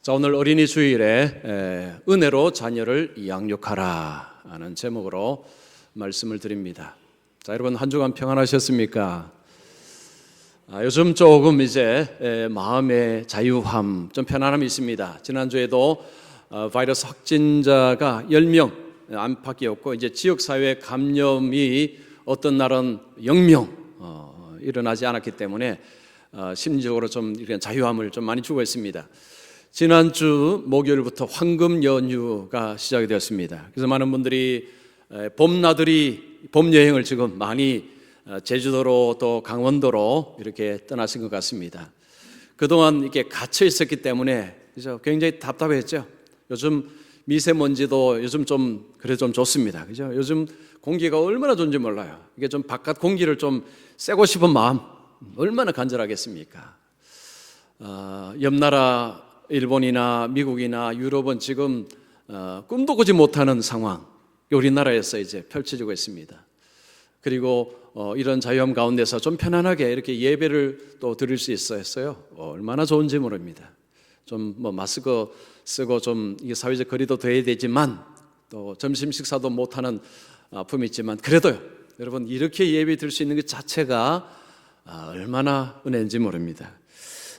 자, 오늘 어린이 주일에 은혜로 자녀를 양육하라 하는 제목으로 말씀을 드립니다. 자, 여러분 한 주간 평안하셨습니까? 요즘 조금 이제 마음의 자유함, 좀 편안함이 있습니다. 지난주에도 바이러스 확진자가 10명 안팎이었고, 이제 지역사회 감염이 어떤 날은 0명 일어나지 않았기 때문에 심리적으로 좀 이런 자유함을 좀 많이 주고 있습니다. 지난주 목요일부터 황금 연휴가 시작이 되었습니다. 그래서 많은 분들이 봄나들이 봄 여행을 지금 많이 제주도로 또 강원도로 이렇게 떠나신 것 같습니다. 그동안 이렇게 갇혀 있었기 때문에 그죠? 굉장히 답답했죠. 요즘 미세먼지도 요즘 좀 그래 좀 좋습니다. 그죠? 요즘 공기가 얼마나 좋은지 몰라요. 이게 좀 바깥 공기를 좀 쐬고 싶은 마음 얼마나 간절하겠습니까? 옆 나라 일본이나 미국이나 유럽은 지금 꿈도 꾸지 못하는 상황 우리나라에서 이제 펼쳐지고 있습니다. 그리고 이런 자유함 가운데서 좀 편안하게 이렇게 예배를 또 드릴 수 있어요. 얼마나 좋은지 모릅니다. 좀 뭐 마스크 쓰고 좀 이게 사회적 거리도 돼야 되지만 또 점심 식사도 못하는 아픔이 있지만 그래도요, 여러분 이렇게 예배 드릴 수 있는 것 자체가 얼마나 은혜인지 모릅니다.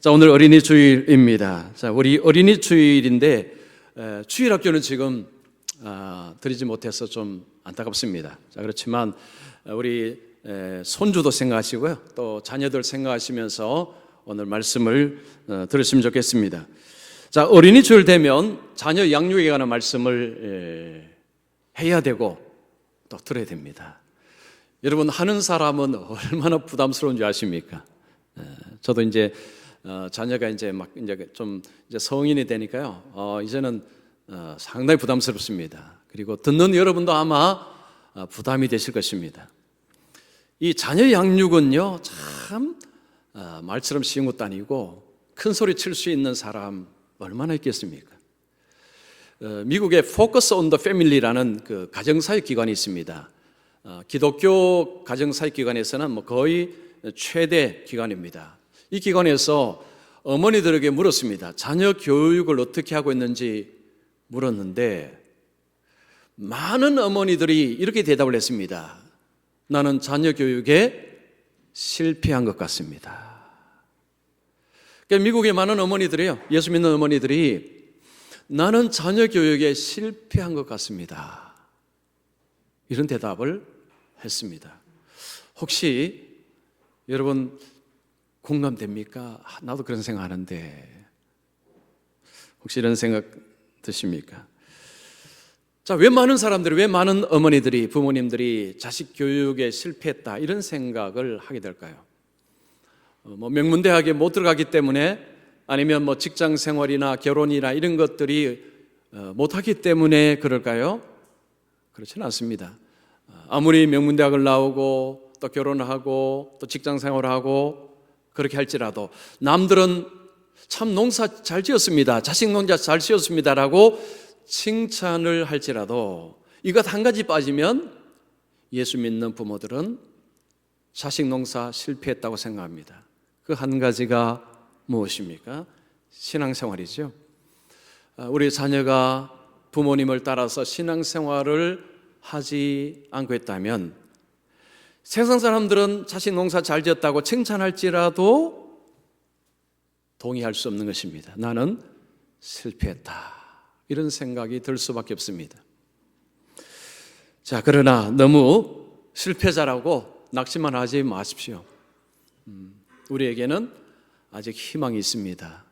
자, 오늘 어린이 주일입니다. 자, 우리 어린이 주일인데 주일학교는 지금 드리지 못해서 좀 안타깝습니다. 자, 그렇지만 우리 손주도 생각하시고요, 또 자녀들 생각하시면서 오늘 말씀을 들으시면 좋겠습니다. 자, 어린이 주일 되면 자녀 양육에 관한 말씀을 해야 되고 또 들어야 됩니다. 여러분 하는 사람은 얼마나 부담스러운 줄 아십니까? 저도 이제 자녀가 이제 막 이제 좀 이제 성인이 되니까요. 이제는 상당히 부담스럽습니다. 그리고 듣는 여러분도 아마 부담이 되실 것입니다. 이 자녀 양육은요, 참 말처럼 쉬운 것도 아니고 큰 소리 칠 수 있는 사람 얼마나 있겠습니까? 미국의 Focus on the Family라는 그 가정사육 기관이 있습니다. 기독교 가정사육 기관에서는 뭐 거의 최대 기관입니다. 이 기관에서 어머니들에게 물었습니다. 자녀 교육을 어떻게 하고 있는지 물었는데 많은 어머니들이 이렇게 대답을 했습니다. 나는 자녀 교육에 실패한 것 같습니다. 그러니까 미국의 많은 어머니들이요, 예수 믿는 어머니들이 나는 자녀 교육에 실패한 것 같습니다. 이런 대답을 했습니다. 혹시 여러분 공감됩니까? 나도 그런 생각하는데 혹시 이런 생각 드십니까? 자, 왜 많은 사람들이, 왜 많은 어머니들이, 부모님들이 자식 교육에 실패했다 이런 생각을 하게 될까요? 뭐 명문대학에 못 들어가기 때문에, 아니면 뭐 직장 생활이나 결혼이나 이런 것들이 못하기 때문에 그럴까요? 그렇지는 않습니다. 아무리 명문대학을 나오고 또 결혼을 하고 또 직장 생활을 하고 그렇게 할지라도 남들은 참 농사 잘 지었습니다, 자식 농사 잘 지었습니다라고 칭찬을 할지라도 이것 한 가지 빠지면 예수 믿는 부모들은 자식 농사 실패했다고 생각합니다. 그 한 가지가 무엇입니까? 신앙생활이죠. 우리 자녀가 부모님을 따라서 신앙생활을 하지 않고 있다면 세상 사람들은 자식 농사 잘 지었다고 칭찬할지라도 동의할 수 없는 것입니다. 나는 실패했다, 이런 생각이 들 수밖에 없습니다. 자, 그러나 너무 실패자라고 낙심만 하지 마십시오. 우리에게는 아직 희망이 있습니다.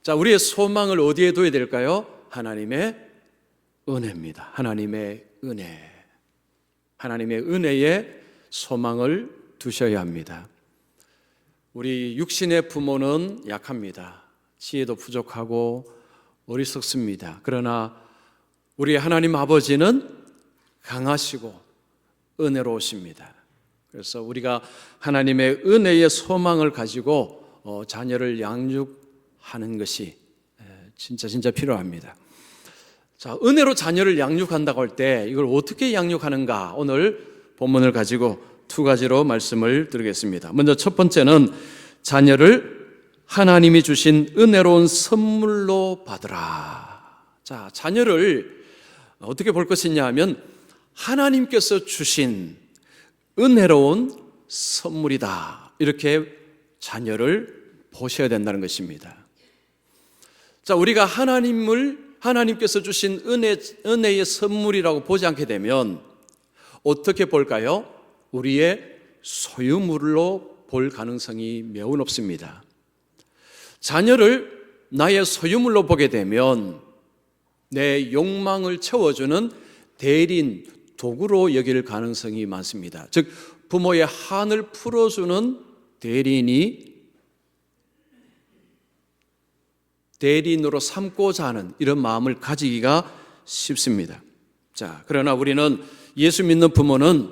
자, 우리의 소망을 어디에 둬야 될까요? 하나님의 은혜입니다. 하나님의 은혜. 하나님의 은혜에 소망을 두셔야 합니다. 우리 육신의 부모는 약합니다. 지혜도 부족하고 어리석습니다. 그러나 우리 하나님 아버지는 강하시고 은혜로우십니다. 그래서 우리가 하나님의 은혜의 소망을 가지고 자녀를 양육하는 것이 진짜 필요합니다. 자, 은혜로 자녀를 양육한다고 할 때 이걸 어떻게 양육하는가, 오늘 본문을 가지고 두 가지로 말씀을 드리겠습니다. 먼저 첫 번째는 자녀를 하나님이 주신 은혜로운 선물로 받으라. 자, 자녀를 어떻게 볼 것이냐 하면 하나님께서 주신 은혜로운 선물이다. 이렇게 자녀를 보셔야 된다는 것입니다. 자, 우리가 하나님께서 주신 은혜의 선물이라고 보지 않게 되면 어떻게 볼까요? 우리의 소유물로 볼 가능성이 매우 높습니다. 자녀를 나의 소유물로 보게 되면 내 욕망을 채워주는 대리인, 도구로 여길 가능성이 많습니다. 즉 부모의 한을 풀어주는 대리인으로 삼고자 하는 이런 마음을 가지기가 쉽습니다. 자, 그러나 우리는 예수 믿는 부모는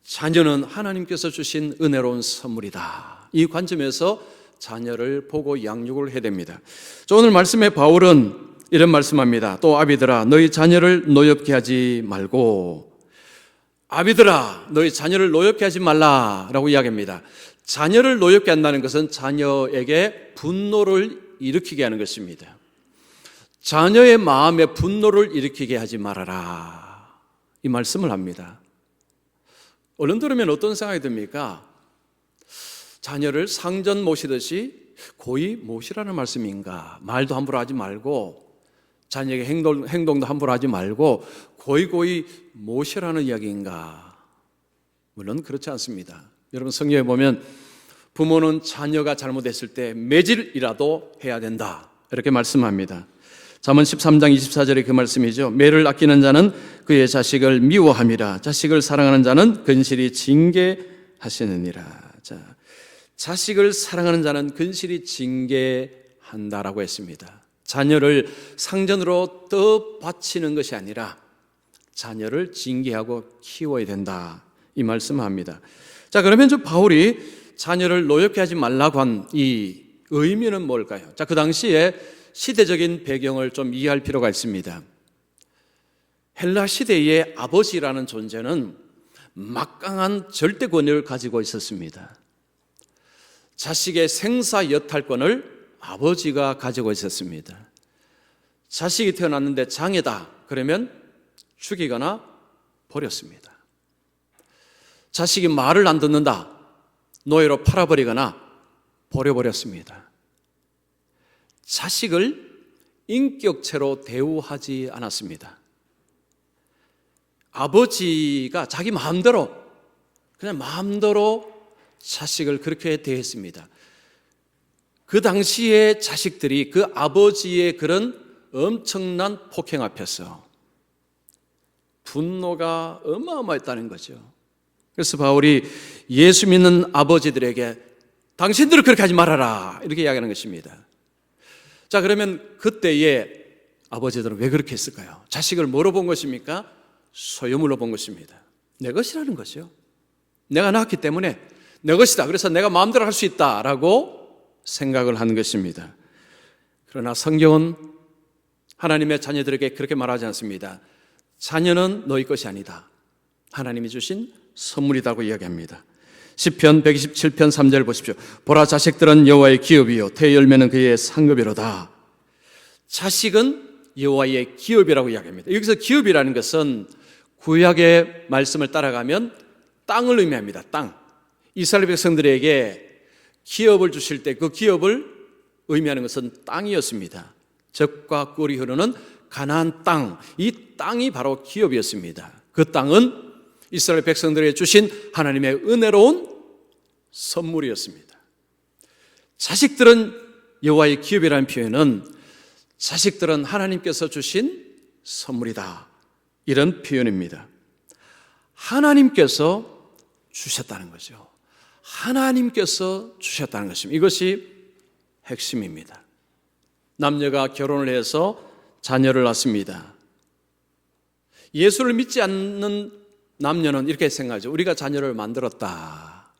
자녀는 하나님께서 주신 은혜로운 선물이다. 이 관점에서 자녀를 보고 양육을 해야 됩니다. 자, 오늘 말씀에 바울은 이런 말씀합니다. 또 아비들아 너희 자녀를 노엽게 하지 말고, 아비들아 너희 자녀를 노엽게 하지 말라라고 이야기합니다. 자녀를 노엽게 한다는 것은 자녀에게 분노를 일으키게 하는 것입니다. 자녀의 마음에 분노를 일으키게 하지 말아라, 이 말씀을 합니다. 얼른 들으면 어떤 생각이 듭니까? 자녀를 상전 모시듯이 고이 모시라는 말씀인가? 말도 함부로 하지 말고 자녀에게 행동도 함부로 하지 말고 고이 모시라는 이야기인가? 물론 그렇지 않습니다. 여러분 성경에 보면 부모는 자녀가 잘못했을 때 매질이라도 해야 된다, 이렇게 말씀합니다. 잠언 13장 24절에 그 말씀이죠. 매를 아끼는 자는 그의 자식을 미워함이라. 자식을 사랑하는 자는 근실히 징계하시느니라. 자, 자식을 사랑하는 자는 근실히 징계한다라고 했습니다. 자녀를 상전으로 떠받치는 것이 아니라 자녀를 징계하고 키워야 된다, 이 말씀합니다. 자, 그러면 저 바울이 자녀를 노엽게 하지 말라고 한 이 의미는 뭘까요? 자, 그 당시에 시대적인 배경을 좀 이해할 필요가 있습니다. 헬라 시대의 아버지라는 존재는 막강한 절대 권위를 가지고 있었습니다. 자식의 생사 여탈권을 아버지가 가지고 있었습니다. 자식이 태어났는데 장애다 그러면 죽이거나 버렸습니다. 자식이 말을 안 듣는다, 노예로 팔아버리거나 버려버렸습니다. 자식을 인격체로 대우하지 않았습니다. 아버지가 자기 마음대로, 그냥 마음대로 자식을 그렇게 대했습니다. 그 당시에 자식들이 그 아버지의 그런 엄청난 폭행 앞에서 분노가 어마어마했다는 거죠. 그래서 바울이 예수 믿는 아버지들에게 당신들을 그렇게 하지 말아라, 이렇게 이야기하는 것입니다. 자, 그러면 그때의 아버지들은 왜 그렇게 했을까요? 자식을 뭐로 본 것입니까? 소유물로 본 것입니다. 내 것이라는 것이요. 내가 낳았기 때문에 내 것이다, 그래서 내가 마음대로 할 수 있다라고 생각을 하는 것입니다. 그러나 성경은 하나님의 자녀들에게 그렇게 말하지 않습니다. 자녀는 너희 것이 아니다, 하나님이 주신 선물이라고 이야기합니다. 시편 127편 3절 보십시오. 보라, 자식들은 여호와의 기업이요 태의 열매는 그의 상급이로다. 자식은 여호와의 기업이라고 이야기합니다. 여기서 기업이라는 것은 구약의 말씀을 따라가면 땅을 의미합니다. 땅. 이스라엘 백성들에게 기업을 주실 때 그 기업을 의미하는 것은 땅이었습니다. 젖과 꿀이 흐르는 가나안 땅, 이 땅이 바로 기업이었습니다. 그 땅은 이스라엘 백성들에게 주신 하나님의 은혜로운 선물이었습니다. 자식들은 여호와의 기업이라는 표현은 자식들은 하나님께서 주신 선물이다, 이런 표현입니다. 하나님께서 주셨다는 거죠. 하나님께서 주셨다는 것입니다. 이것이 핵심입니다. 남녀가 결혼을 해서 자녀를 낳습니다. 예수를 믿지 않는 남녀는 이렇게 생각하죠. 우리가 자녀를 만들었다.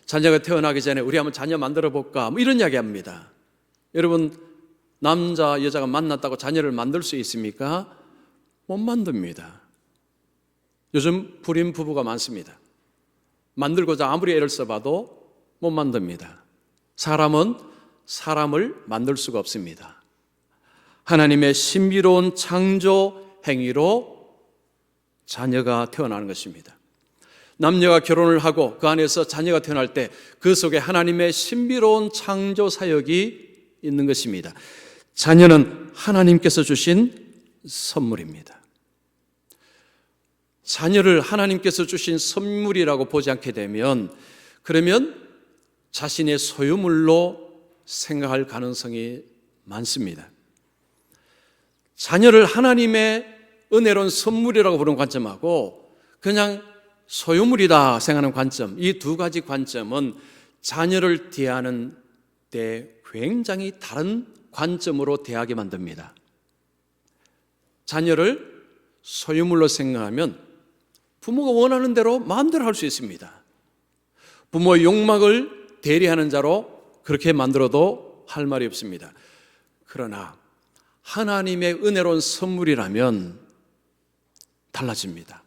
자녀가 태어나기 전에 우리 한번 자녀 만들어 볼까? 뭐 이런 이야기 합니다. 여러분, 남자, 여자가 만났다고 자녀를 만들 수 있습니까? 못 만듭니다. 요즘 불임 부부가 많습니다. 만들고자 아무리 애를 써봐도 못 만듭니다. 사람은 사람을 만들 수가 없습니다. 하나님의 신비로운 창조 행위로 자녀가 태어나는 것입니다. 남녀가 결혼을 하고 그 안에서 자녀가 태어날 때 그 속에 하나님의 신비로운 창조 사역이 있는 것입니다. 자녀는 하나님께서 주신 선물입니다. 자녀를 하나님께서 주신 선물이라고 보지 않게 되면 그러면 자신의 소유물로 생각할 가능성이 많습니다. 자녀를 하나님의 은혜로운 선물이라고 보는 관점하고 그냥 소유물이다 생각하는 관점, 이 두 가지 관점은 자녀를 대하는 때 굉장히 다른 관점으로 대하게 만듭니다. 자녀를 소유물로 생각하면 부모가 원하는 대로 마음대로 할 수 있습니다. 부모의 욕망을 대리하는 자로 그렇게 만들어도 할 말이 없습니다. 그러나 하나님의 은혜로운 선물이라면 달라집니다.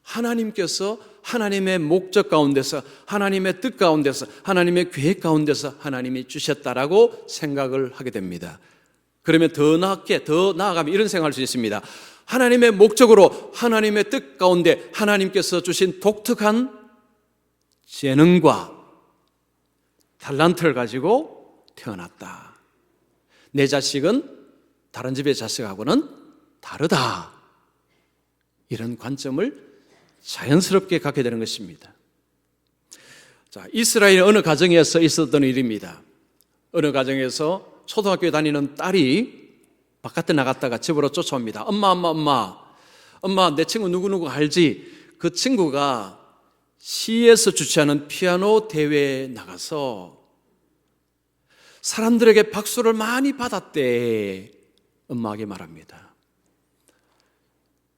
하나님께서 하나님의 목적 가운데서, 하나님의 뜻 가운데서, 하나님의 계획 가운데서 하나님이 주셨다라고 생각을 하게 됩니다. 그러면 더 나아가면 이런 생각할 수 있습니다. 하나님의 목적으로 하나님의 뜻 가운데 하나님께서 주신 독특한 재능과 탤런트를 가지고 태어났다. 내 자식은 다른 집의 자식하고는 다르다. 이런 관점을 자연스럽게 갖게 되는 것입니다. 자, 이스라엘 어느 가정에서 있었던 일입니다. 어느 가정에서 초등학교에 다니는 딸이 바깥에 나갔다가 집으로 쫓아옵니다. 엄마, 내 친구 누구누구 알지? 그 친구가 시에서 주최하는 피아노 대회에 나가서 사람들에게 박수를 많이 받았대. 엄마에게 말합니다.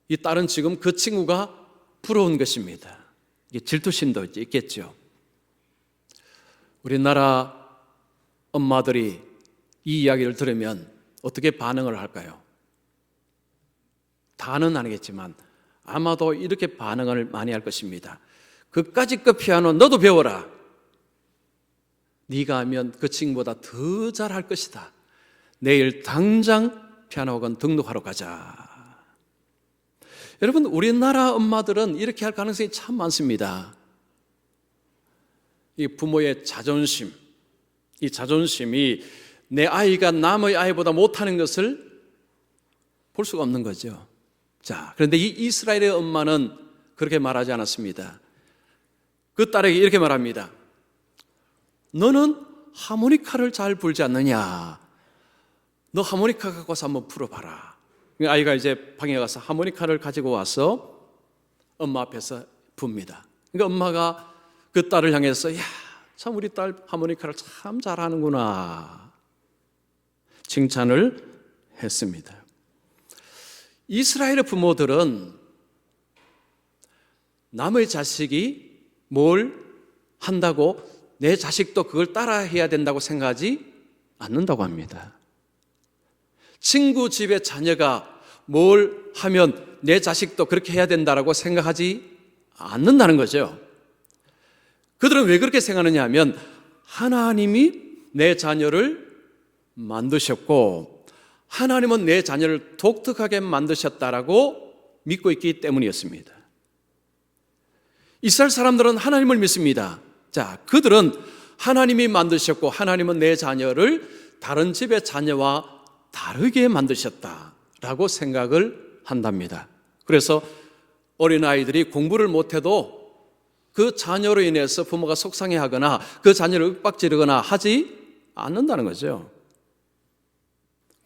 이 딸은 지금 그 친구가 부러운 것입니다. 이게 질투심도 있겠죠. 우리나라 엄마들이 이 이야기를 들으면 어떻게 반응을 할까요? 다는 아니겠지만 아마도 이렇게 반응을 많이 할 것입니다. 그까짓 피아노 너도 배워라. 네가 하면 그 친구보다 더 잘할 것이다. 내일 당장 피아노 학원 등록하러 가자. 여러분, 우리나라 엄마들은 이렇게 할 가능성이 참 많습니다. 이 부모의 자존심, 이 자존심이 내 아이가 남의 아이보다 못하는 것을 볼 수가 없는 거죠. 자, 그런데 이 이스라엘의 엄마는 그렇게 말하지 않았습니다. 그 딸에게 이렇게 말합니다. 너는 하모니카를 잘 불지 않느냐? 너 하모니카 갖고 와서 한번 풀어봐라. 아이가 이제 방에 가서 하모니카를 가지고 와서 엄마 앞에서 붑니다. 그러니까 엄마가 그 딸을 향해서 야, 참 우리 딸 하모니카를 참 잘하는구나 칭찬을 했습니다. 이스라엘의 부모들은 남의 자식이 뭘 한다고 내 자식도 그걸 따라해야 된다고 생각하지 않는다고 합니다. 친구 집의 자녀가 뭘 하면 내 자식도 그렇게 해야 된다고 생각하지 않는다는 거죠. 그들은 왜 그렇게 생각하느냐 하면 하나님이 내 자녀를 만드셨고 하나님은 내 자녀를 독특하게 만드셨다라고 믿고 있기 때문이었습니다. 이스라엘 사람들은 하나님을 믿습니다. 자, 그들은 하나님이 만드셨고 하나님은 내 자녀를 다른 집의 자녀와 다르게 만드셨다라고 생각을 한답니다. 그래서 어린아이들이 공부를 못해도 그 자녀로 인해서 부모가 속상해하거나 그 자녀를 윽박지르거나 하지 않는다는 거죠.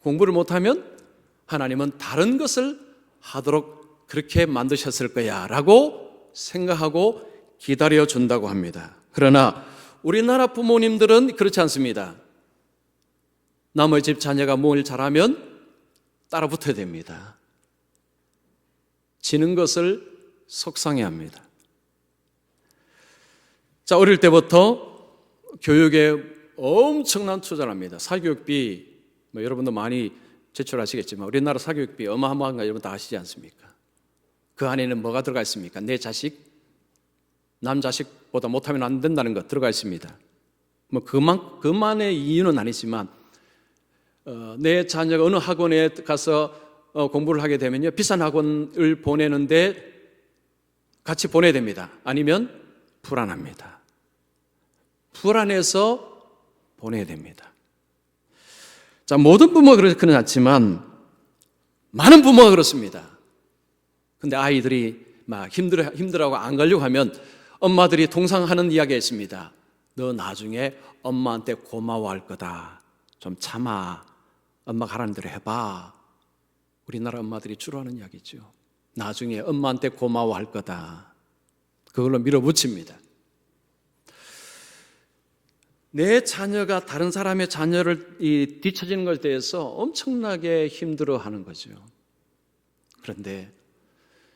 공부를 못하면 하나님은 다른 것을 하도록 그렇게 만드셨을 거야 라고 생각하고 기다려준다고 합니다. 그러나 우리나라 부모님들은 그렇지 않습니다. 남의 집 자녀가 뭘 잘하면 따라 붙어야 됩니다. 지는 것을 속상해합니다. 자, 어릴 때부터 교육에 엄청난 투자를 합니다. 사교육비 여러분도 많이 제출하시겠지만 우리나라 사교육비 어마어마한 거 여러분 다 아시지 않습니까? 그 안에는 뭐가 들어가 있습니까? 내 자식, 남 자식보다 못하면 안 된다는 것 들어가 있습니다. 뭐 그만의 이유는 아니지만 내 자녀가 어느 학원에 가서 공부를 하게 되면요, 비싼 학원을 보내는데 같이 보내야 됩니다. 아니면 불안합니다. 불안해서 보내야 됩니다. 자, 모든 부모가 그렇지는 않지만 많은 부모가 그렇습니다. 근데 아이들이 막 힘들어하고 안 가려고 하면 엄마들이 통상 하는 이야기가 있습니다. 너 나중에 엄마한테 고마워할 거다. 좀 참아. 엄마 가라는 대로 해봐. 우리나라 엄마들이 주로 하는 이야기죠. 나중에 엄마한테 고마워할 거다. 그걸로 밀어붙입니다. 내 자녀가 다른 사람의 자녀를 뒤처지는 것에 대해서 엄청나게 힘들어하는 거죠. 그런데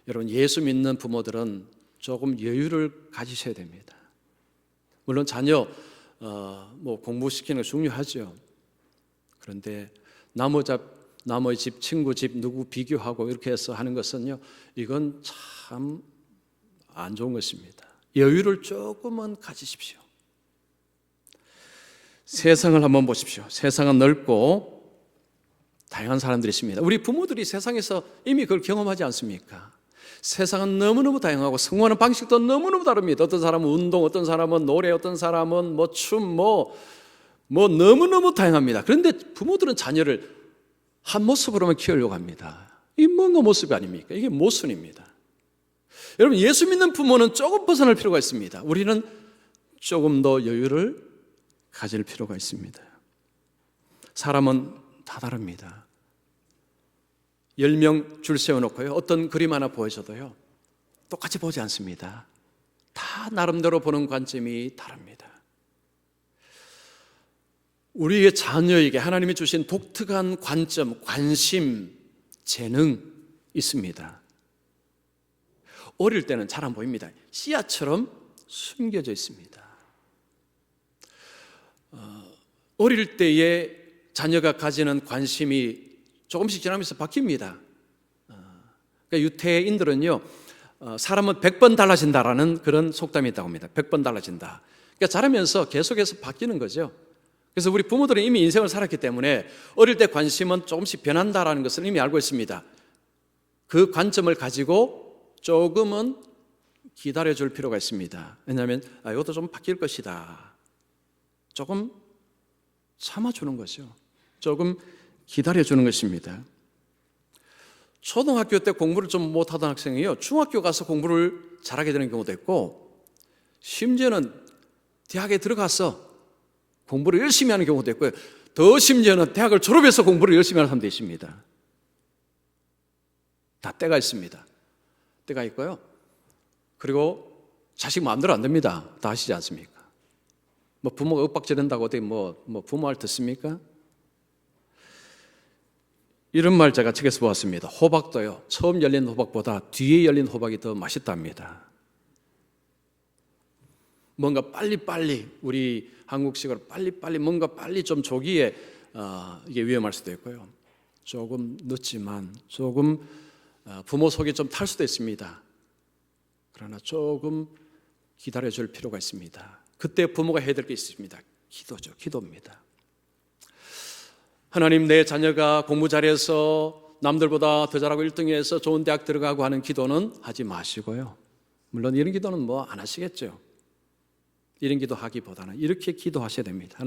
여러분, 예수 믿는 부모들은 조금 여유를 가지셔야 됩니다. 물론 자녀 공부시키는 거 중요하죠. 그런데 남의 집, 친구 집 누구 비교하고 이렇게 해서 하는 것은요, 이건 참 안 좋은 것입니다. 여유를 조금은 가지십시오. 세상을 한번 보십시오. 세상은 넓고 다양한 사람들이 있습니다. 우리 부모들이 세상에서 이미 그걸 경험하지 않습니까? 세상은 너무너무 다양하고 성공하는 방식도 너무너무 다릅니다. 어떤 사람은 운동, 어떤 사람은 노래, 어떤 사람은 춤, 너무너무 다양합니다. 그런데 부모들은 자녀를 한 모습으로만 키우려고 합니다. 이 뭔가 모습이 아닙니까? 이게 모순입니다. 여러분, 예수 믿는 부모는 조금 벗어날 필요가 있습니다. 우리는 조금 더 여유를 가질 필요가 있습니다. 사람은 다 다릅니다. 10명 줄 세워놓고요, 어떤 그림 하나 보여줘도요, 똑같이 보지 않습니다. 다 나름대로 보는 관점이 다릅니다. 우리의 자녀에게 하나님이 주신 독특한 관점, 관심, 재능 있습니다. 어릴 때는 잘 안 보입니다. 씨앗처럼 숨겨져 있습니다. 어릴 때에 자녀가 가지는 관심이 조금씩 지나면서 바뀝니다. 그러니까 유태인들은요, 사람은 100번 달라진다라는 그런 속담이 있다고 합니다. 100번 달라진다. 그러니까 자라면서 계속해서 바뀌는 거죠. 그래서 우리 부모들은 이미 인생을 살았기 때문에 어릴 때 관심은 조금씩 변한다라는 것을 이미 알고 있습니다. 그 관점을 가지고 조금은 기다려줄 필요가 있습니다. 왜냐하면 이것도 좀 바뀔 것이다. 조금 참아주는 거죠. 조금 기다려주는 것입니다. 초등학교 때 공부를 좀 못하던 학생이요, 중학교 가서 공부를 잘하게 되는 경우도 있고, 심지어는 대학에 들어가서 공부를 열심히 하는 경우도 있고요, 더 심지어는 대학을 졸업해서 공부를 열심히 하는 사람도 있습니다. 다 때가 있습니다. 때가 있고요, 그리고 자식 마음대로 안 됩니다. 다 아시지 않습니까? 부모가 윽박지른다고 어디 부모 말 듣습니까? 이런 말 제가 책에서 보았습니다. 호박도요, 처음 열린 호박보다 뒤에 열린 호박이 더 맛있답니다. 뭔가 빨리빨리, 우리 한국식으로 빨리빨리 뭔가 빨리 좀 조기에 이게 위험할 수도 있고요, 조금 늦지만 조금 부모 속이 좀 탈 수도 있습니다. 그러나 조금 기다려줄 필요가 있습니다. 그때 부모가 해야 될 게 있습니다. 기도죠. 기도입니다. 하나님, 내 자녀가 공부 잘해서 남들보다 더 잘하고 1등해서 좋은 대학 들어가고 하는 기도는 하지 마시고요, 물론 이런 기도는 안 하시겠죠. 이런 기도 하기보다는 이렇게 기도하셔야 됩니다.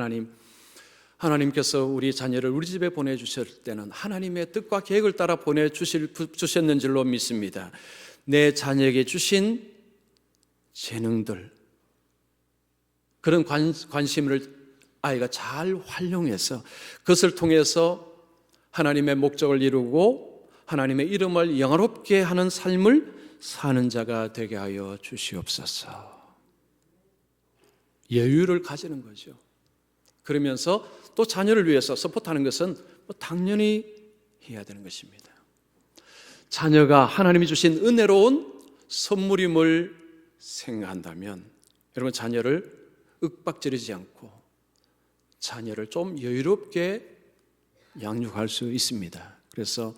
하나님께서 우리 자녀를 우리 집에 보내주실 때는 하나님의 뜻과 계획을 따라 보내주셨는 줄로 믿습니다. 내 자녀에게 주신 재능들, 그런 관심을 아이가 잘 활용해서 그것을 통해서 하나님의 목적을 이루고 하나님의 이름을 영화롭게 하는 삶을 사는 자가 되게 하여 주시옵소서. 여유를 가지는 거죠. 그러면서 또 자녀를 위해서 서포트하는 것은 당연히 해야 되는 것입니다. 자녀가 하나님이 주신 은혜로운 선물임을 생각한다면 여러분, 자녀를 윽박지르지 않고 자녀를 좀 여유롭게 양육할 수 있습니다. 그래서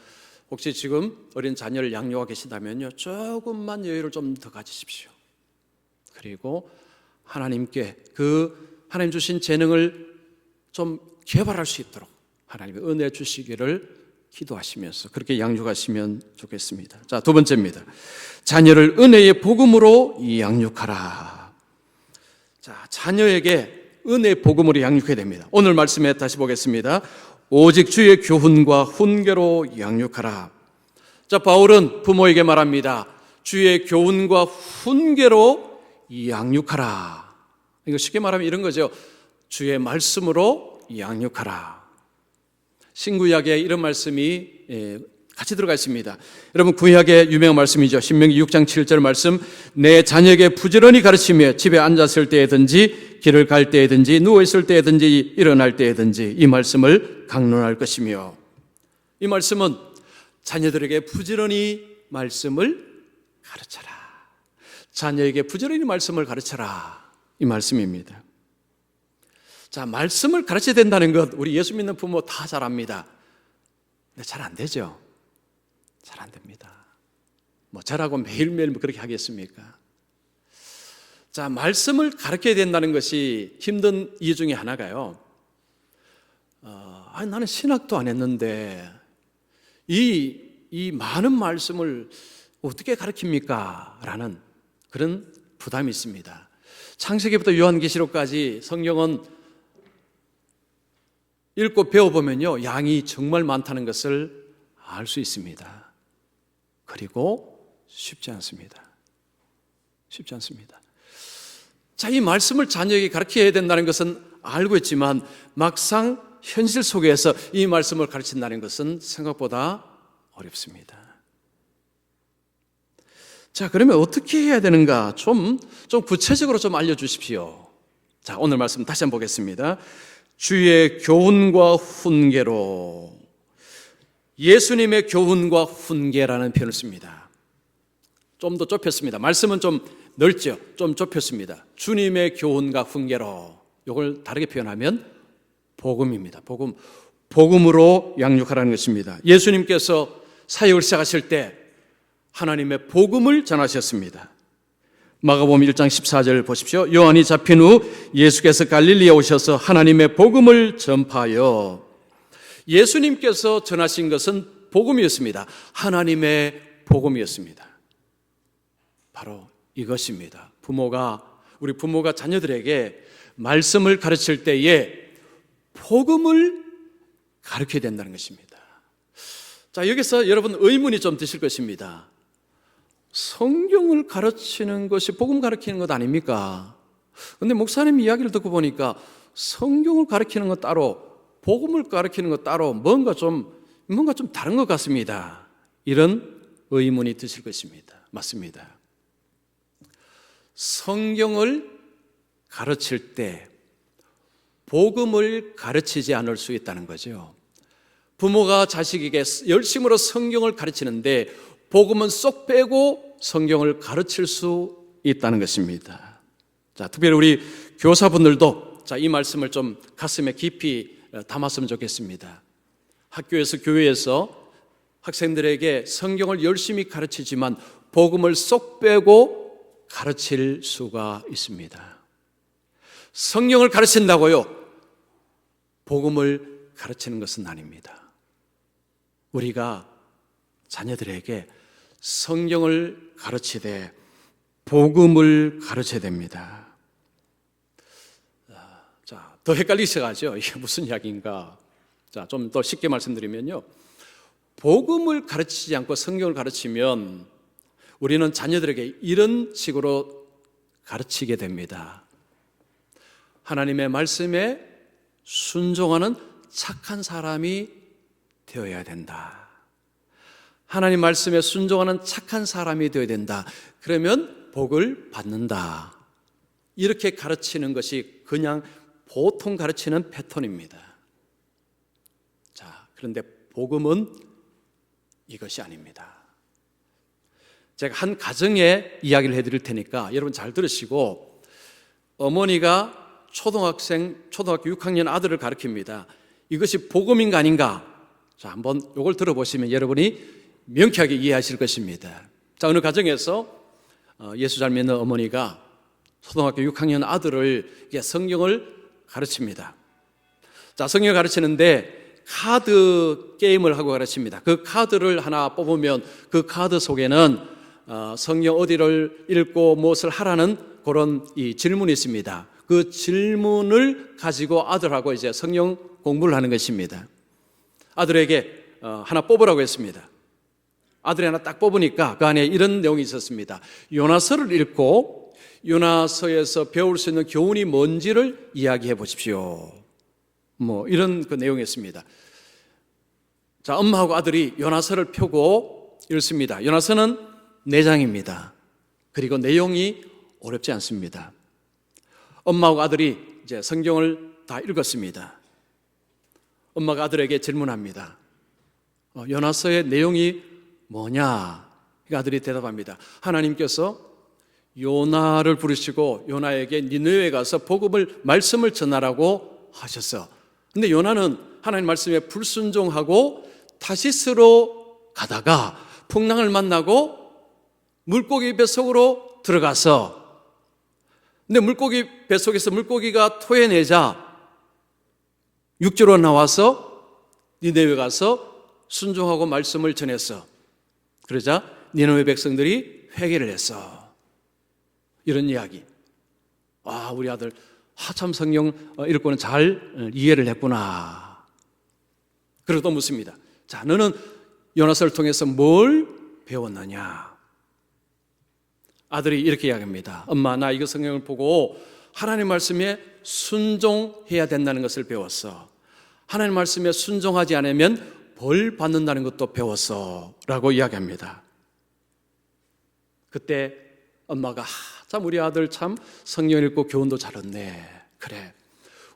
혹시 지금 어린 자녀를 양육하고 계시다면요, 조금만 여유를 좀 더 가지십시오. 그리고 하나님께, 그 하나님 주신 재능을 좀 개발할 수 있도록 하나님의 은혜 주시기를 기도하시면서 그렇게 양육하시면 좋겠습니다. 자, 두 번째입니다. 자녀를 은혜의 복음으로 양육하라. 자, 자녀에게 은혜의 복음으로 양육해야 됩니다. 오늘 말씀에 다시 보겠습니다. 오직 주의 교훈과 훈계로 양육하라. 자, 바울은 부모에게 말합니다. 주의 교훈과 훈계로 양육하라. 이거 쉽게 말하면 이런 거죠. 주의 말씀으로 양육하라. 신구약에 이런 말씀이 같이 들어가 있습니다. 여러분, 구약의 유명한 말씀이죠. 신명기 6장 7절 말씀. 내 자녀에게 부지런히 가르치며 집에 앉았을 때에든지 길을 갈 때에든지 누워있을 때에든지 일어날 때에든지 이 말씀을 강론할 것이며, 이 말씀은 자녀들에게 부지런히 말씀을 가르쳐라. 자녀에게 부지런히 말씀을 가르쳐라. 이 말씀입니다. 자, 말씀을 가르쳐야 된다는 것 우리 예수 믿는 부모 다 잘 압니다. 근데 잘 안 되죠. 잘 안 됩니다. 뭐 저라고 매일매일 그렇게 하겠습니까? 자, 말씀을 가르쳐야 된다는 것이 힘든 이유 중에 하나가요. 나는 신학도 안 했는데 이 많은 말씀을 어떻게 가르칩니까? 라는 그런 부담이 있습니다. 창세기부터 요한계시록까지 성경은 읽고 배워보면요, 양이 정말 많다는 것을 알 수 있습니다. 그리고 쉽지 않습니다. 쉽지 않습니다. 자, 이 말씀을 자녀에게 가르쳐야 된다는 것은 알고 있지만 막상 현실 속에서 이 말씀을 가르친다는 것은 생각보다 어렵습니다. 자, 그러면 어떻게 해야 되는가? 좀 구체적으로 좀 알려주십시오. 자, 오늘 말씀 다시 한번 보겠습니다. 주의 교훈과 훈계로. 예수님의 교훈과 훈계라는 표현을 씁니다. 좀 더 좁혔습니다. 말씀은 좀 넓죠. 좀 좁혔습니다. 주님의 교훈과 훈계로. 이걸 다르게 표현하면 복음입니다. 복음으로 양육하라는 것입니다. 예수님께서 사역을 시작하실 때 하나님의 복음을 전하셨습니다. 마가복음 1장 14절 보십시오. 요한이 잡힌 후 예수께서 갈릴리에 오셔서 하나님의 복음을 전파하여. 예수님께서 전하신 것은 복음이었습니다. 하나님의 복음이었습니다. 바로 이것입니다. 우리 부모가 자녀들에게 말씀을 가르칠 때에 복음을 가르쳐야 된다는 것입니다. 자, 여기서 여러분 의문이 좀 드실 것입니다. 성경을 가르치는 것이 복음 가르치는 것 아닙니까? 그런데 목사님 이야기를 듣고 보니까 성경을 가르치는 것 따로, 복음을 가르치는 것 따로 뭔가 좀 다른 것 같습니다. 이런 의문이 드실 것입니다. 맞습니다. 성경을 가르칠 때 복음을 가르치지 않을 수 있다는 거죠. 부모가 자식에게 열심으로 성경을 가르치는데 복음은 쏙 빼고 성경을 가르칠 수 있다는 것입니다. 자, 특별히 우리 교사분들도 이 말씀을 좀 가슴에 깊이 담았으면 좋겠습니다. 학교에서, 교회에서 학생들에게 성경을 열심히 가르치지만 복음을 쏙 빼고 가르칠 수가 있습니다. 성경을 가르친다고요? 복음을 가르치는 것은 아닙니다. 우리가 자녀들에게 성경을 가르치되 복음을 가르쳐야 됩니다. 자, 더 헷갈리셔가지고 이게 무슨 이야기인가? 자, 좀 더 쉽게 말씀드리면요, 복음을 가르치지 않고 성경을 가르치면 우리는 자녀들에게 이런 식으로 가르치게 됩니다. 하나님의 말씀에 순종하는 착한 사람이 되어야 된다. 하나님 말씀에 순종하는 착한 사람이 되어야 된다. 그러면 복을 받는다. 이렇게 가르치는 것이 그냥 보통 가르치는 패턴입니다. 자, 그런데 복음은 이것이 아닙니다. 제가 한 가정의 이야기를 해드릴 테니까 여러분 잘 들으시고, 어머니가 초등학교 6학년 아들을 가르칩니다. 이것이 복음인가 아닌가? 자, 한번 이걸 들어보시면 여러분이 명쾌하게 이해하실 것입니다. 자, 어느 가정에서 예수 잘 믿는 어머니가 초등학교 6학년 아들을 성경을 가르칩니다. 자, 성경을 가르치는데 카드 게임을 하고 가르칩니다. 그 카드를 하나 뽑으면 그 카드 속에는 성경 어디를 읽고 무엇을 하라는 그런 이 질문이 있습니다. 그 질문을 가지고 아들하고 이제 성경 공부를 하는 것입니다. 아들에게 하나 뽑으라고 했습니다. 아들이 하나 딱 뽑으니까 그 안에 이런 내용이 있었습니다. 요나서를 읽고 요나서에서 배울 수 있는 교훈이 뭔지를 이야기해 보십시오. 뭐 이런 그 내용이었습니다. 자, 엄마하고 아들이 요나서를 펴고 읽습니다. 요나서는 4장입니다. 그리고 내용이 어렵지 않습니다. 엄마하고 아들이 이제 성경을 다 읽었습니다. 엄마가 아들에게 질문합니다. 요나서의 내용이 뭐냐? 아들이 대답합니다. 하나님께서 요나를 부르시고 요나에게 니느웨에 가서 복음을 말씀을 전하라고 하셨어. 근데 요나는 하나님 말씀에 불순종하고 타시스로 가다가 풍랑을 만나고 물고기 뱃속으로 들어가서, 근데 물고기 뱃속에서 물고기가 토해내자 육지로 나와서 니느웨에 가서 순종하고 말씀을 전했어. 그러자 니느웨 백성들이 회개를 했어. 이런 이야기. 우리 아들 참 성경 읽고는 잘 이해를 했구나. 그리고 또 묻습니다. 자, 너는 요나서를 통해서 뭘 배웠느냐? 아들이 이렇게 이야기합니다. 엄마, 나 이거 성경을 보고 하나님 말씀에 순종해야 된다는 것을 배웠어. 하나님 말씀에 순종하지 않으면 벌 받는다는 것도 배웠어 라고 이야기합니다. 그때 엄마가 참 우리 아들 참 성경 읽고 교훈도 잘 얻네. 그래,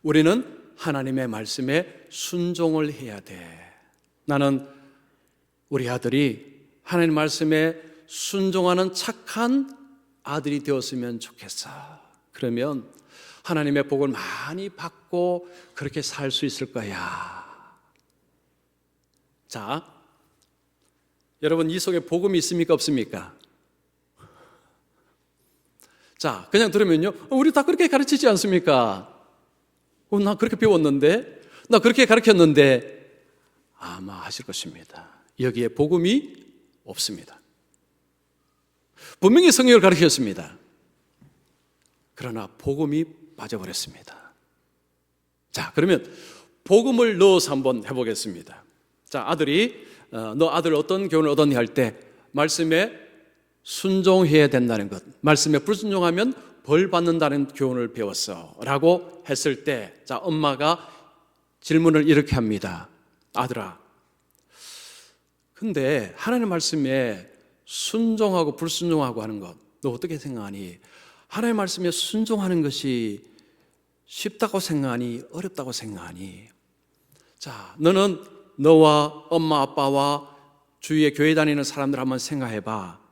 우리는 하나님의 말씀에 순종을 해야 돼. 나는 우리 아들이 하나님 말씀에 순종하는 착한 아들이 되었으면 좋겠어. 그러면 하나님의 복을 많이 받고 그렇게 살 수 있을 거야. 자, 여러분, 이 속에 복음이 있습니까? 없습니까? 자, 그냥 들으면요, 우리 다 그렇게 가르치지 않습니까? 나 그렇게 배웠는데, 나 그렇게 가르쳤는데, 아마 하실 것입니다. 여기에 복음이 없습니다. 분명히 성경을 가르쳤습니다. 그러나 복음이 빠져버렸습니다. 자, 그러면 복음을 넣어서 한번 해보겠습니다. 자, 아들이 너 아들 어떤 교훈을 얻었니 할 때 말씀에 순종해야 된다는 것, 말씀에 불순종하면 벌 받는다는 교훈을 배웠어 라고 했을 때, 자, 엄마가 질문을 이렇게 합니다. 아들아, 근데 하나님 말씀에 순종하고 불순종하고 하는 것, 너 어떻게 생각하니? 하나님 말씀에 순종하는 것이 쉽다고 생각하니? 어렵다고 생각하니? 자, 너는 너와 엄마 아빠와 주위에 교회 다니는 사람들 한번 생각해봐.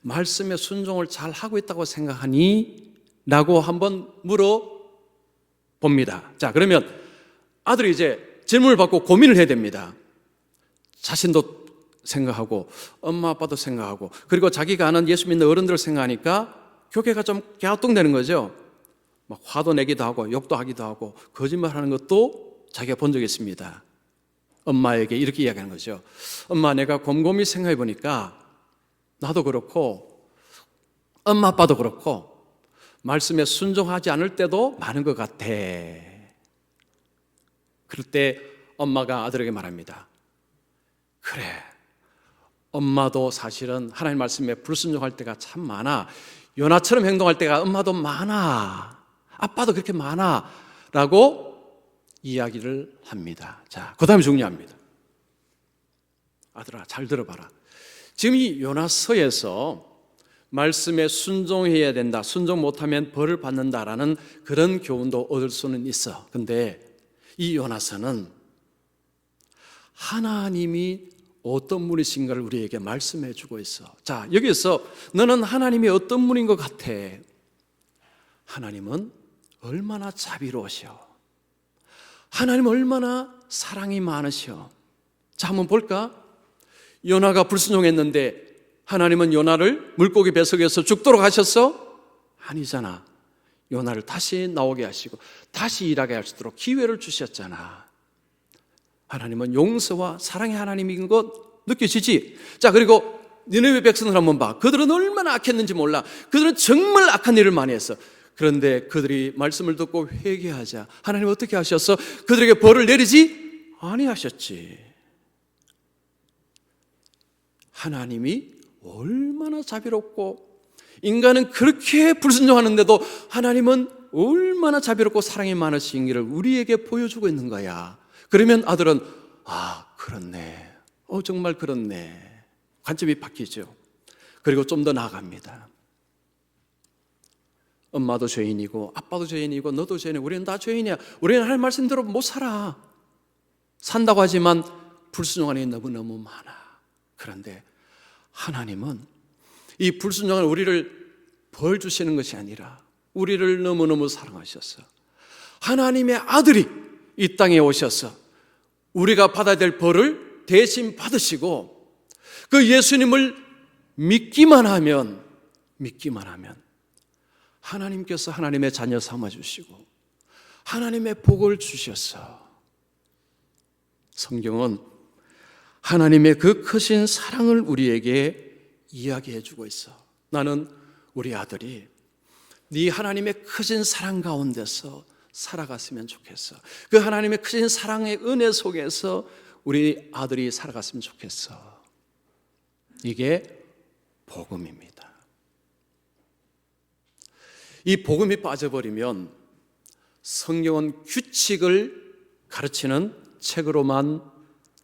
말씀에 순종을 잘 하고 있다고 생각하니? 라고 한번 물어봅니다. 자, 그러면 아들이 이제 질문을 받고 고민을 해야 됩니다. 자신도 생각하고 엄마 아빠도 생각하고 그리고 자기가 아는 예수 믿는 어른들을 생각하니까 교계가 좀 갸우뚱되는 거죠. 막 화도 내기도 하고 욕도 하기도 하고 거짓말하는 것도 자기가 본 적이 있습니다. 엄마에게 이렇게 이야기하는 거죠. 엄마, 내가 곰곰이 생각해 보니까 나도 그렇고 엄마 아빠도 그렇고 말씀에 순종하지 않을 때도 많은 것 같아. 그럴 때 엄마가 아들에게 말합니다. 그래, 엄마도 사실은 하나님 말씀에 불순종할 때가 참 많아. 요나처럼 행동할 때가 엄마도 많아. 아빠도 그렇게 많아. 라고 이야기를 합니다. 자, 그 다음에 중요합니다. 아들아, 잘 들어봐라. 지금 이 요나서에서 말씀에 순종해야 된다, 순종 못하면 벌을 받는다라는 그런 교훈도 얻을 수는 있어. 근데 이 요나서는 하나님이 어떤 분이신가를 우리에게 말씀해 주고 있어. 자, 여기서 너는 하나님이 어떤 분인 것 같아? 하나님은 얼마나 자비로우셔. 하나님은 얼마나 사랑이 많으셔. 자, 한번 볼까? 요나가 불순종했는데 하나님은 요나를 물고기 뱃속에서 죽도록 하셨어? 아니잖아. 요나를 다시 나오게 하시고 다시 일하게 할 수 있도록 기회를 주셨잖아. 하나님은 용서와 사랑의 하나님인 것 느껴지지? 자, 그리고 니느웨 백성을 한번 봐. 그들은 얼마나 악했는지 몰라. 그들은 정말 악한 일을 많이 했어. 그런데 그들이 말씀을 듣고 회개하자 하나님 어떻게 하셨어? 그들에게 벌을 내리지 아니하셨지. 하나님이 얼마나 자비롭고, 인간은 그렇게 불순종하는데도 하나님은 얼마나 자비롭고 사랑이 많으신지를 우리에게 보여주고 있는 거야. 그러면 아들은 그렇네, 정말 그렇네, 관점이 바뀌죠. 그리고 좀 더 나아갑니다. 엄마도 죄인이고 아빠도 죄인이고 너도 죄인이고 우리는 다 죄인이야. 우리는 할 말씀대로 못 살아. 산다고 하지만 불순종하는 게 너무너무 많아. 그런데 하나님은 이 불순종한 우리를 벌 주시는 것이 아니라 우리를 너무너무 사랑하셔서 하나님의 아들이 이 땅에 오셔서 우리가 받아야 될 벌을 대신 받으시고, 그 예수님을 믿기만 하면 하나님께서 하나님의 자녀 삼아주시고 하나님의 복을 주셔서, 성경은 하나님의 그 크신 사랑을 우리에게 이야기해 주고 있어. 나는 우리 아들이 네 하나님의 크신 사랑 가운데서 살아갔으면 좋겠어. 그 하나님의 크신 사랑의 은혜 속에서 우리 아들이 살아갔으면 좋겠어. 이게 복음입니다. 이 복음이 빠져버리면 성경은 규칙을 가르치는 책으로만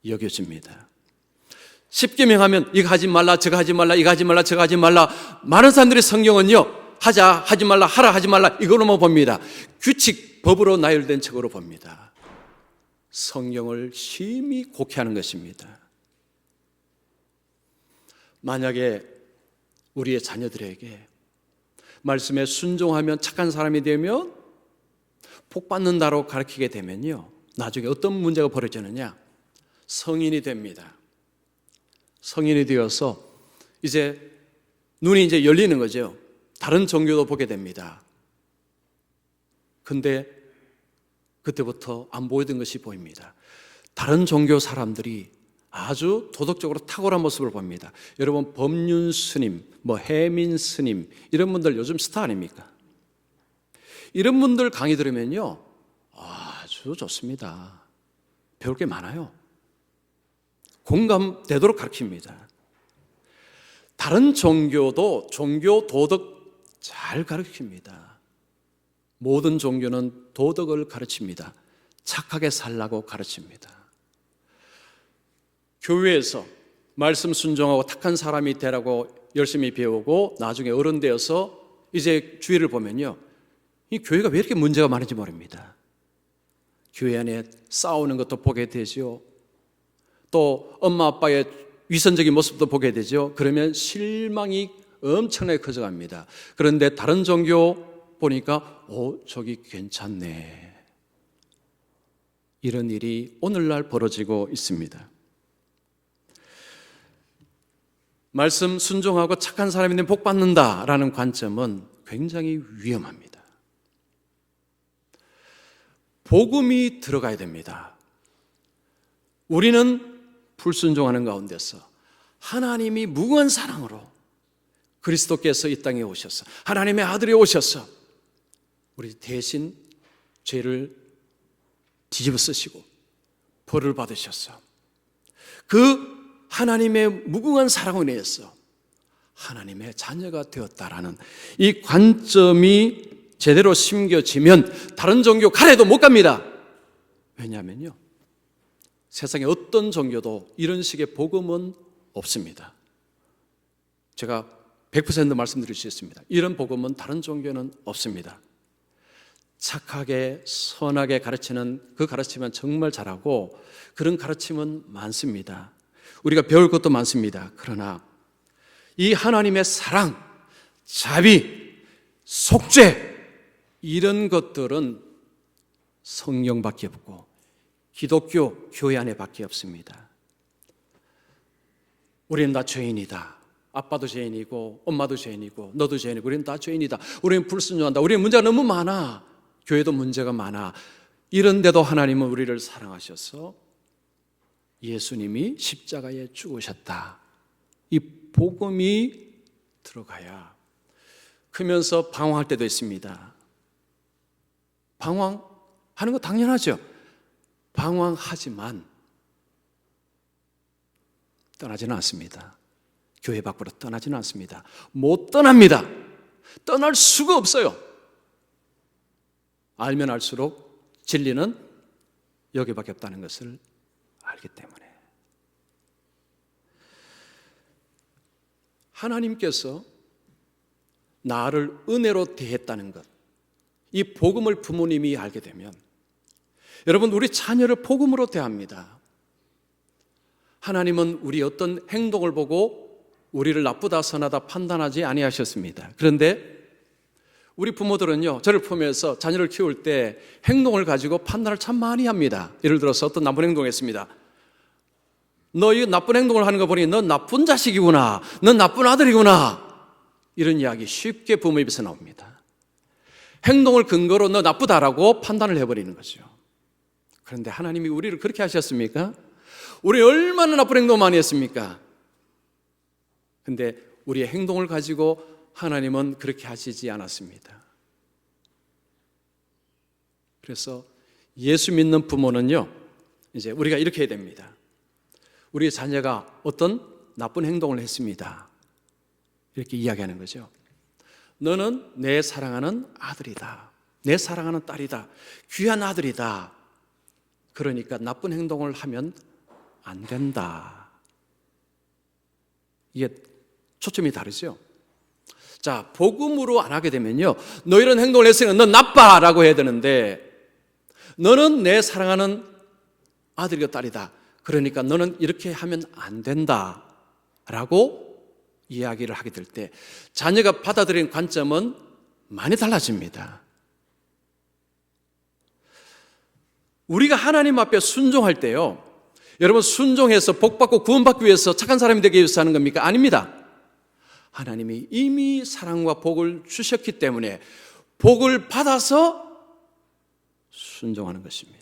여겨집니다. 십계명 하면 이거 하지 말라, 저거 하지 말라, 이거 하지 말라, 저거 하지 말라. 많은 사람들이 성경은요, 하자, 하지 말라, 하라, 하지 말라, 이거로만 봅니다. 규칙, 법으로 나열된 책으로 봅니다. 성경을 심히 곡해하는 것입니다. 만약에 우리의 자녀들에게 말씀에 순종하면 착한 사람이 되면 복 받는다고 가르치게 되면요, 나중에 어떤 문제가 벌어지느냐? 성인이 됩니다. 성인이 되어서 이제 눈이 이제 열리는 거죠. 다른 종교도 보게 됩니다. 근데 그때부터 안 보이던 것이 보입니다. 다른 종교 사람들이 아주 도덕적으로 탁월한 모습을 봅니다. 여러분, 법륜 스님, 해민 스님, 이런 분들 요즘 스타 아닙니까? 이런 분들 강의 들으면요, 아주 좋습니다. 배울 게 많아요. 공감되도록 가르칩니다. 다른 종교도 종교 도덕 잘 가르칩니다. 모든 종교는 도덕을 가르칩니다. 착하게 살라고 가르칩니다. 교회에서 말씀 순종하고 착한 사람이 되라고 열심히 배우고 나중에 어른 되어서 이제 주위를 보면요, 이 교회가 왜 이렇게 문제가 많은지 모릅니다. 교회 안에 싸우는 것도 보게 되죠. 또 엄마 아빠의 위선적인 모습도 보게 되죠. 그러면 실망이 엄청나게 커져갑니다. 그런데 다른 종교 보니까 저기 괜찮네. 이런 일이 오늘날 벌어지고 있습니다. 말씀 순종하고 착한 사람이 되면 복 받는다라는 관점은 굉장히 위험합니다. 복음이 들어가야 됩니다. 우리는 불순종하는 가운데서 하나님이 무궁한 사랑으로 그리스도께서 이 땅에 오셔서 하나님의 아들이 오셔서 우리 대신 죄를 뒤집어 쓰시고 벌을 받으셔서 그 하나님의 무궁한 사랑을 인해서 하나님의 자녀가 되었다라는 이 관점이 제대로 심겨지면 다른 종교 가래도 못 갑니다. 왜냐하면요, 세상에 어떤 종교도 이런 식의 복음은 없습니다. 제가 100% 말씀드릴 수 있습니다. 이런 복음은 다른 종교는 없습니다. 착하게 선하게 가르치는 그 가르침은 정말 잘하고 그런 가르침은 많습니다. 우리가 배울 것도 많습니다. 그러나 이 하나님의 사랑, 자비, 속죄, 이런 것들은 성경밖에 없고 기독교 교회 안에 밖에 없습니다. 우리는 다 죄인이다. 아빠도 죄인이고 엄마도 죄인이고 너도 죄인이고 우리는 다 죄인이다. 우리는 불순종한다. 우리는 문제가 너무 많아. 교회도 문제가 많아. 이런데도 하나님은 우리를 사랑하셔서 예수님이 십자가에 죽으셨다. 이 복음이 들어가야 크면서 방황할 때도 있습니다. 방황하는 거 당연하죠. 방황하지만 떠나지는 않습니다. 교회 밖으로 떠나지는 않습니다. 못 떠납니다. 떠날 수가 없어요. 알면 알수록 진리는 여기밖에 없다는 것을 알기 때문에. 하나님께서 나를 은혜로 대했다는 것, 이 복음을 부모님이 알게 되면 여러분, 우리 자녀를 복음으로 대합니다. 하나님은 우리 어떤 행동을 보고 우리를 나쁘다 선하다 판단하지 아니하셨습니다. 그런데 우리 부모들은요, 저를 포함해서 자녀를 키울 때 행동을 가지고 판단을 참 많이 합니다. 예를 들어서 어떤 나쁜 행동을 했습니다. 너 이 나쁜 행동을 하는 거 보니 넌 나쁜 자식이구나, 넌 나쁜 아들이구나, 이런 이야기 쉽게 부모 입에서 나옵니다. 행동을 근거로 너 나쁘다라고 판단을 해버리는 거죠. 그런데 하나님이 우리를 그렇게 하셨습니까? 우리 얼마나 나쁜 행동 많이 했습니까? 근데 우리의 행동을 가지고 하나님은 그렇게 하시지 않았습니다. 그래서 예수 믿는 부모는요, 이제 우리가 이렇게 해야 됩니다. 우리 자녀가 어떤 나쁜 행동을 했습니다. 이렇게 이야기하는 거죠. 너는 내 사랑하는 아들이다. 내 사랑하는 딸이다. 귀한 아들이다. 그러니까 나쁜 행동을 하면 안 된다. 이게 초점이 다르죠. 자, 복음으로 안 하게 되면요, 너 이런 행동을 했으니까 넌 나빠라고 해야 되는데, 너는 내 사랑하는 아들이고 딸이다. 그러니까 너는 이렇게 하면 안 된다라고 이야기를 하게 될 때 자녀가 받아들이는 관점은 많이 달라집니다. 우리가 하나님 앞에 순종할 때요, 여러분, 순종해서 복받고 구원받기 위해서 착한 사람이 되기 위해서 하는 겁니까? 아닙니다. 하나님이 이미 사랑과 복을 주셨기 때문에 복을 받아서 순종하는 것입니다.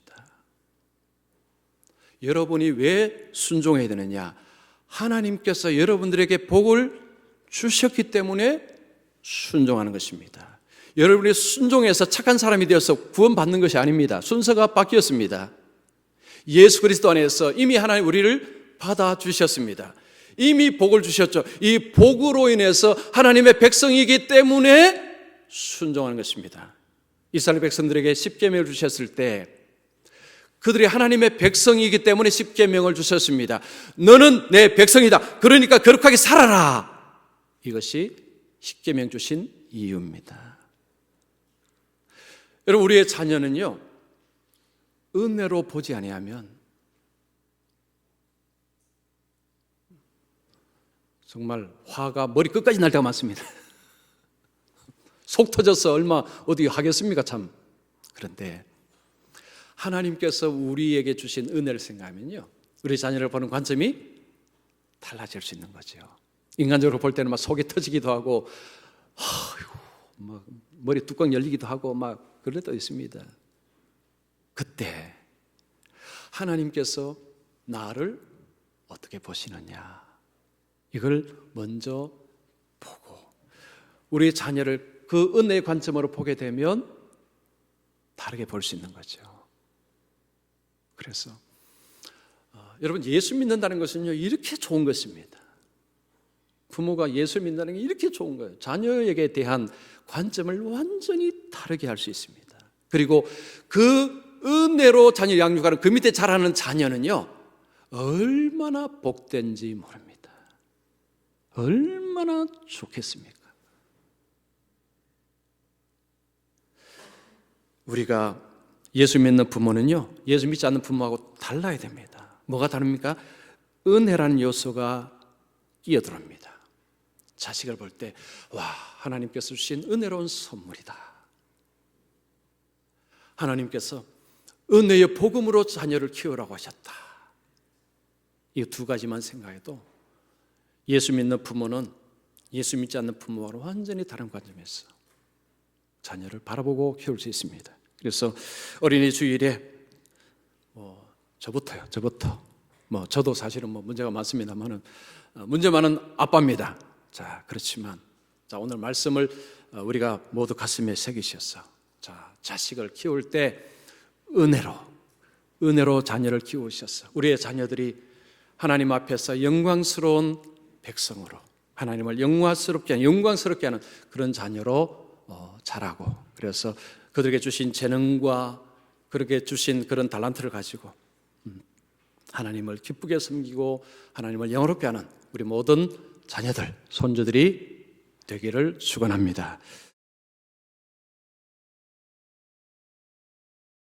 여러분이 왜 순종해야 되느냐? 하나님께서 여러분들에게 복을 주셨기 때문에 순종하는 것입니다. 여러분이 순종해서 착한 사람이 되어서 구원받는 것이 아닙니다. 순서가 바뀌었습니다. 예수 그리스도 안에서 이미 하나님 우리를 받아주셨습니다. 이미 복을 주셨죠. 이 복으로 인해서 하나님의 백성이기 때문에 순종하는 것입니다. 이스라엘 백성들에게 십계명을 주셨을 때 그들이 하나님의 백성이기 때문에 십계명을 주셨습니다. 너는 내 백성이다. 그러니까 거룩하게 살아라. 이것이 십계명 주신 이유입니다. 여러분, 우리의 자녀는요, 은혜로 보지 아니하면 정말 화가 머리 끝까지 날 때가 많습니다. 속 터져서 얼마 어디 하겠습니까, 참. 그런데 하나님께서 우리에게 주신 은혜를 생각하면요, 우리 자녀를 보는 관점이 달라질 수 있는 거죠. 인간적으로 볼 때는 막 속이 터지기도 하고, 막 머리 뚜껑 열리기도 하고 막 그럴 때도 있습니다. 그때 하나님께서 나를 어떻게 보시느냐, 이걸 먼저 보고 우리 자녀를 그 은혜의 관점으로 보게 되면 다르게 볼 수 있는 거죠. 그래서 여러분, 예수 믿는다는 것은요, 이렇게 좋은 것입니다. 부모가 예수 믿는다는 게 이렇게 좋은 거예요. 자녀에게 대한 관점을 완전히 다르게 할 수 있습니다. 그리고 그 은혜로 자녀를 양육하는 그 밑에 자라는 자녀는요, 얼마나 복된지 모릅니다. 얼마나 좋겠습니까? 우리가 예수 믿는 부모는요, 예수 믿지 않는 부모하고 달라야 됩니다. 뭐가 다릅니까? 은혜라는 요소가 끼어들어옵니다. 자식을 볼 때, 와, 하나님께서 주신 은혜로운 선물이다. 하나님께서 은혜의 복음으로 자녀를 키우라고 하셨다. 이 두 가지만 생각해도 예수 믿는 부모는 예수 믿지 않는 부모와는 완전히 다른 관점에서 자녀를 바라보고 키울 수 있습니다. 그래서 어린이 주일에 저부터 저도 사실은 문제가 많습니다만은 문제 많은 아빠입니다. 자, 그렇지만 오늘 말씀을 우리가 모두 가슴에 새기셔서 자식을 키울 때 은혜로 자녀를 키우셔서 우리의 자녀들이 하나님 앞에서 영광스러운 백성으로 하나님을 영광스럽게 하는 그런 자녀로 자라고, 그래서 그들에게 주신 재능과 그렇게 주신 그런 달란트를 가지고 하나님을 기쁘게 섬기고 하나님을 영화롭게 하는 우리 모든 자녀들, 손주들이 되기를 축원합니다.